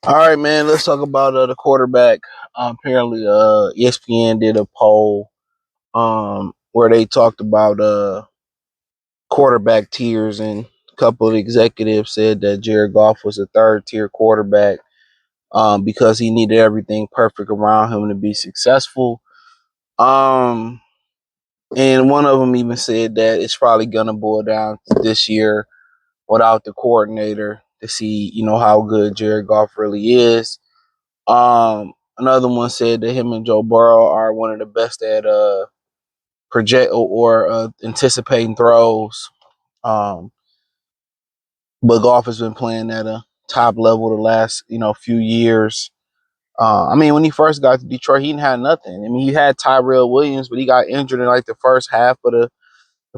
All right, man. Let's talk about the quarterback. Apparently, ESPN did a poll where they talked about quarterback tiers, and a couple of executives said that Jared Goff was a third tier quarterback because he needed everything perfect around him to be successful. Um, and one of them even said that it's probably gonna boil down to this year without the coordinator to see, how good Jared Goff really is. Another one said that him and Joe Burrow are one of the best at project or anticipating throws. Um, but Goff has been playing at a top level the last few years. I mean, when he first got to Detroit, he didn't have nothing. I mean, he had Tyrell Williams, but he got injured in like the first half of the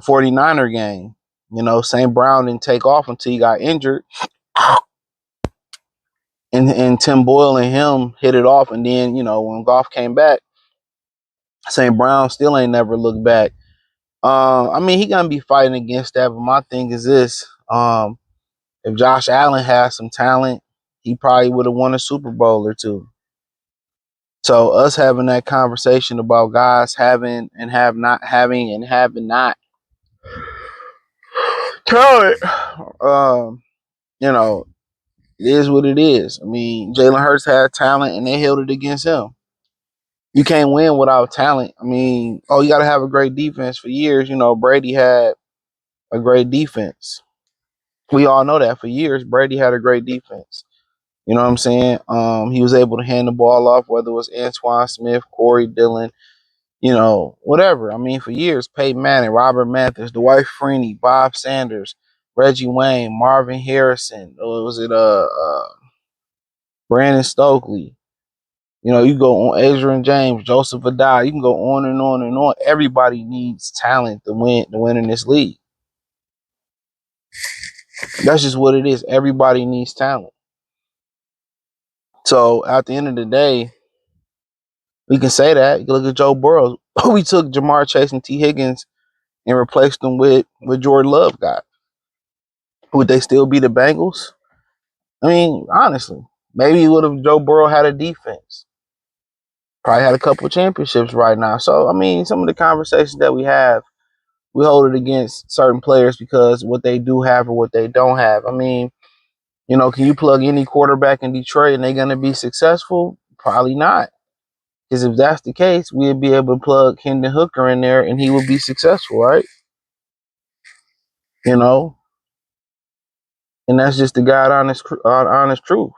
49er game. St. Brown didn't take off until he got injured. And Tim Boyle and him hit it off. And then, when Goff came back, St. Brown still ain't never looked back. I mean, he gonna be fighting against that, but my thing is this: if Josh Allen has some talent, he probably would have won a Super Bowl or two. So us having that conversation about guys having and have not having and having not talent, you know, it is what it is. I mean, Jalen Hurts had talent and they held it against him. You can't win without talent. I mean, you got to have a great defense. For years, Brady had a great defense. We all know that for years, Brady had a great defense. You know what I'm saying? He was able to hand the ball off, whether it was Antoine Smith, Corey Dillon, whatever. I mean, for years, Peyton Manning, Robert Mathis, Dwight Freeney, Bob Sanders, Reggie Wayne, Marvin Harrison, or was it Brandon Stokely? You go on Adrian James, Joseph Adai. You can go on and on and on. Everybody needs talent to win in this league. That's just what it is. Everybody needs talent. So at the end of the day, we can say that. You look at Joe Burrow. We took Jamar Chase and T. Higgins and replaced them with Jordan Love got. Would they still be the Bengals? I mean, honestly, maybe would have Joe Burrow had a defense. Probably had a couple championships right now. So I mean, some of the conversations that we have, we hold it against certain players because what they do have or what they don't have. I mean, can you plug any quarterback in Detroit and they're gonna be successful? Probably not. Because if that's the case, we'd be able to plug Hendon Hooker in there and he would be successful, right? You know, and that's just the God honest truth.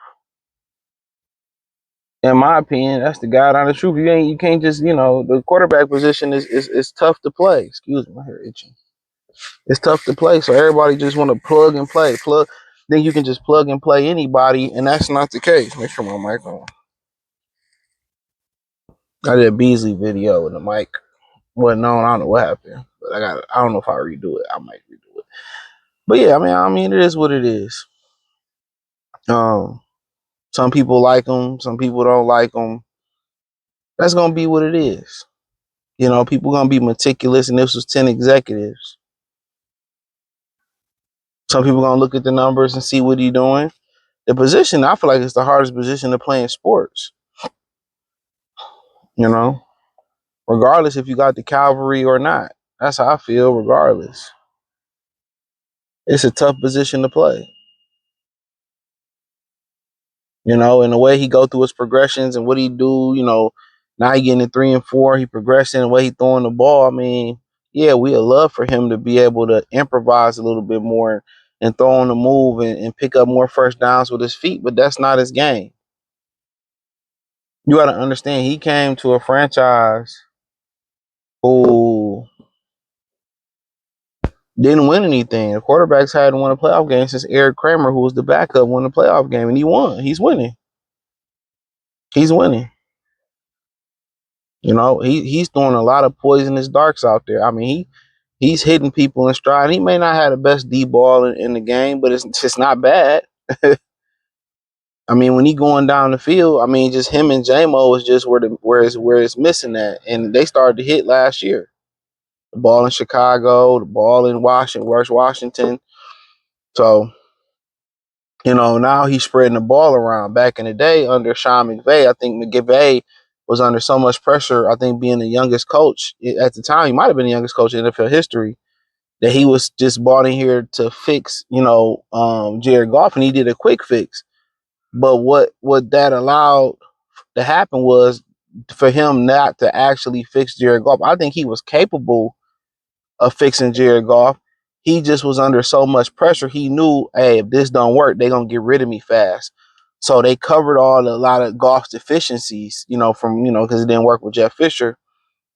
In my opinion, that's the God honest truth. You can't just the quarterback position is tough to play. Excuse me, my hair itching. It's tough to play, so everybody just want to plug and play. Then you can just plug and play anybody, and that's not the case. Make sure my mic on. I did a Beasley video and the mic wasn't on. I don't know what happened, but I don't know if I redo it. I might redo it. But yeah, I mean, it is what it is. Some people like them, some people don't like them. That's gonna be what it is. People gonna be meticulous, and this was 10 executives. Some people gonna look at the numbers and see what he's doing. The position, I feel like it's the hardest position to play in sports. You know, regardless if you got the cavalry or not. That's how I feel. Regardless, it's a tough position to play. And the way he go through his progressions and what he do, now he getting to 3 and 4, he progressing the way he throwing the ball. I mean, yeah, we'd love for him to be able to improvise a little bit more and throw on the move and pick up more first downs with his feet, but that's not his game. You got to understand, he came to a franchise who didn't win anything. The quarterbacks hadn't won a playoff game since Eric Kramer, who was the backup, won the playoff game, and he won. He's winning. He's winning. He's throwing a lot of poisonous darts out there. I mean, he's hitting people in stride. He may not have the best D ball in the game, but it's not bad. I mean, when he going down the field, I mean, just him and JMO is just where it's missing at, and they started to hit last year. The ball in Chicago, the ball in Washington. So Now he's spreading the ball around. Back in the day under Sean McVay, I think McVay was under so much pressure. I think being the youngest coach at the time, he might have been the youngest coach in NFL history, that he was just brought in here to fix, Jared Goff, and he did a quick fix. But what that allowed to happen was for him not to actually fix Jared Goff. I think he was capable of fixing Jared Goff. He just was under so much pressure. He knew, hey, if this don't work, they're gonna get rid of me fast. So they covered a lot of Goff's deficiencies, from because it didn't work with Jeff Fisher.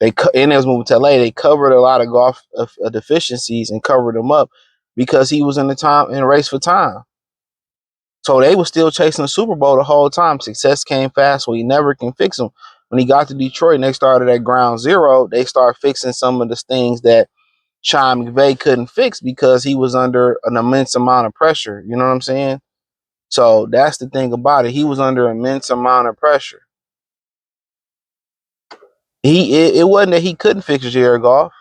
And they was moving to LA. They covered a lot of Goff deficiencies and covered them up because he was in the race for time. So they were still chasing the Super Bowl the whole time. Success came fast, so he never can fix them. When he got to Detroit and they started at ground zero, they started fixing some of the things that Sean McVay couldn't fix because he was under an immense amount of pressure. You know what I'm saying? So that's the thing about it. He was under an immense amount of pressure. It wasn't that he couldn't fix Jared Goff.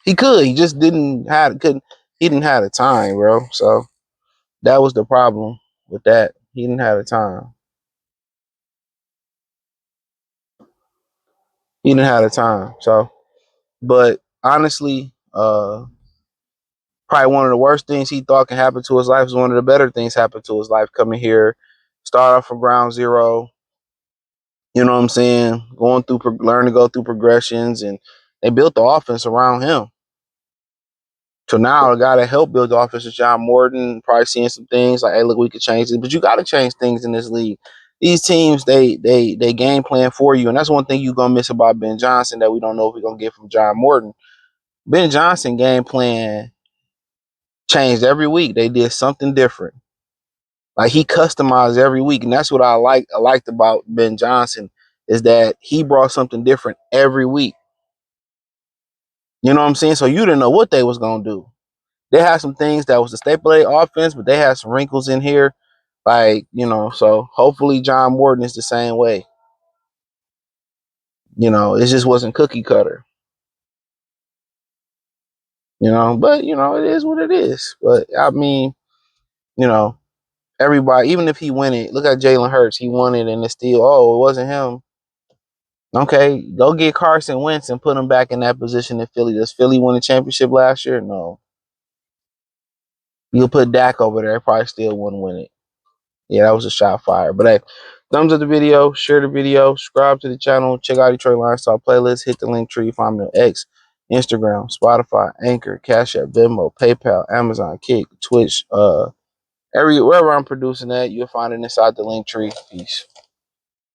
He could. He just he didn't have the time, bro. So that was the problem with that. He didn't have the time. He didn't have the time. So, but honestly, probably one of the worst things he thought can happen to his life is one of the better things happen to his life. Coming here, start off from ground zero. You know what I'm saying? Learn to go through progressions, and they built the offense around him. So now the guy that helped build the offense is John Morton, probably seeing some things like, hey, look, we could change it. But you got to change things in this league. These teams, they game plan for you. And that's one thing you're going to miss about Ben Johnson that we don't know if we're going to get from John Morton. Ben Johnson game plan changed every week. They did something different. Like he customized every week. And that's what I liked about Ben Johnson is that he brought something different every week. You know what I'm saying? So you didn't know what they was going to do. They had some things that was the staple of their offense, but they had some wrinkles in here. So hopefully John Morton is the same way. It just wasn't cookie cutter. But it is what it is. But I mean, you know, everybody, even if he win it, look at Jalen Hurts. He won it and it's still, oh, it wasn't him. Okay, go get Carson Wentz and put him back in that position in Philly. Does Philly win a championship last year? No. You'll put Dak over there, probably still wouldn't win it. Yeah, that was a shot fired. But hey, thumbs up the video, share the video, subscribe to the channel, check out Detroit Lions Talk playlist, hit the link tree, find me on X, Instagram, Spotify, Anchor, Cash App, Venmo, PayPal, Amazon, Kick, Twitch, wherever I'm producing that, you'll find it inside the link tree. Peace.